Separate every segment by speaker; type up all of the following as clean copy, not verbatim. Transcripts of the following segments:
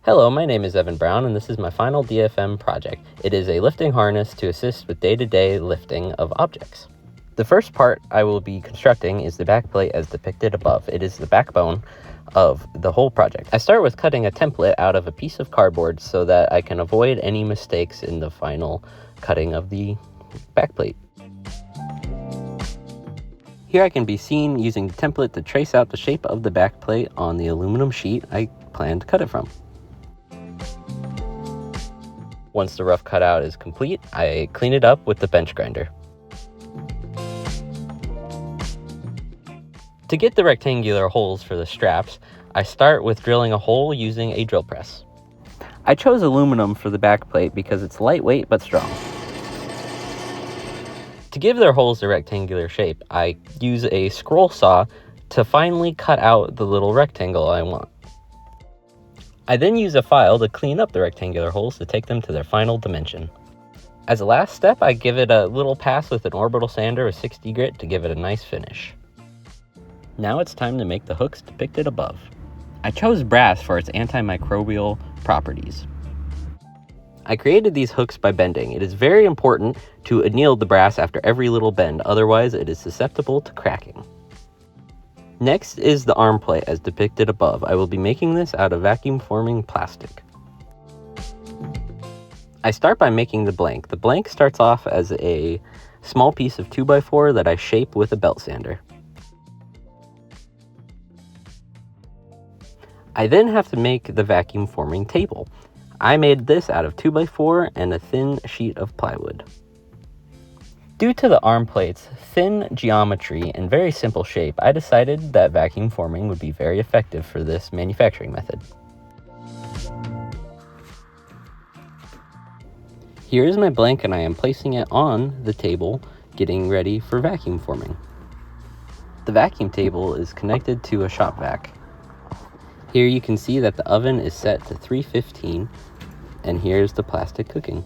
Speaker 1: Hello, my name is Evan Brown, and this is my final DFM project. It is a lifting harness to assist with day-to-day lifting of objects. The first part I will be constructing is the backplate as depicted above. It is the backbone of the whole project. I start with cutting a template out of a piece of cardboard so that I can avoid any mistakes in the final cutting of the backplate. Here I can be seen using the template to trace out the shape of the backplate on the aluminum sheet I plan to cut it from. Once the rough cutout is complete, I clean it up with the bench grinder. To get the rectangular holes for the straps, I start with drilling a hole using a drill press. I chose aluminum for the backplate because it's lightweight but strong. To give their holes a rectangular shape, I use a scroll saw to finely cut out the little rectangle I want. I then use a file to clean up the rectangular holes to take them to their final dimension. As a last step, I give it a little pass with an orbital sander with 60 grit to give it a nice finish. Now it's time to make the hooks depicted above. I chose brass for its antimicrobial properties. I created these hooks by bending. It is very important to anneal the brass after every little bend, otherwise it is susceptible to cracking. Next is the arm plate as depicted above. I will be making this out of vacuum forming plastic. I start by making the blank. The blank starts off as a small piece of 2x4 that I shape with a belt sander. I then have to make the vacuum forming table. I made this out of 2x4 and a thin sheet of plywood. Due to the arm plate's thin geometry and very simple shape, I decided that vacuum forming would be very effective for this manufacturing method. Here is my blank and I am placing it on the table, getting ready for vacuum forming. The vacuum table is connected to a shop vac. Here you can see that the oven is set to 315, and here's the plastic cooking.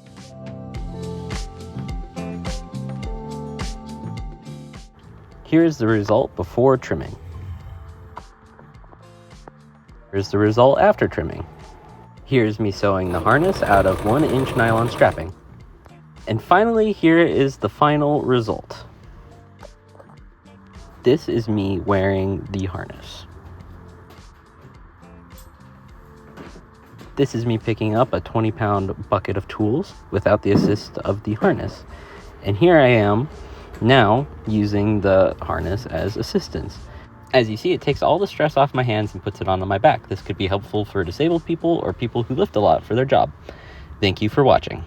Speaker 1: Here's the result before trimming. Here's the result after trimming. Here's me sewing the harness out of 1-inch nylon strapping. And finally, here is the final result. This is me wearing the harness. This is me picking up a 20-pound bucket of tools without the assist of the harness. And here I am now using the harness as assistance. As you see, it takes all the stress off my hands and puts it onto my back. This could be helpful for disabled people or people who lift a lot for their job. Thank you for watching.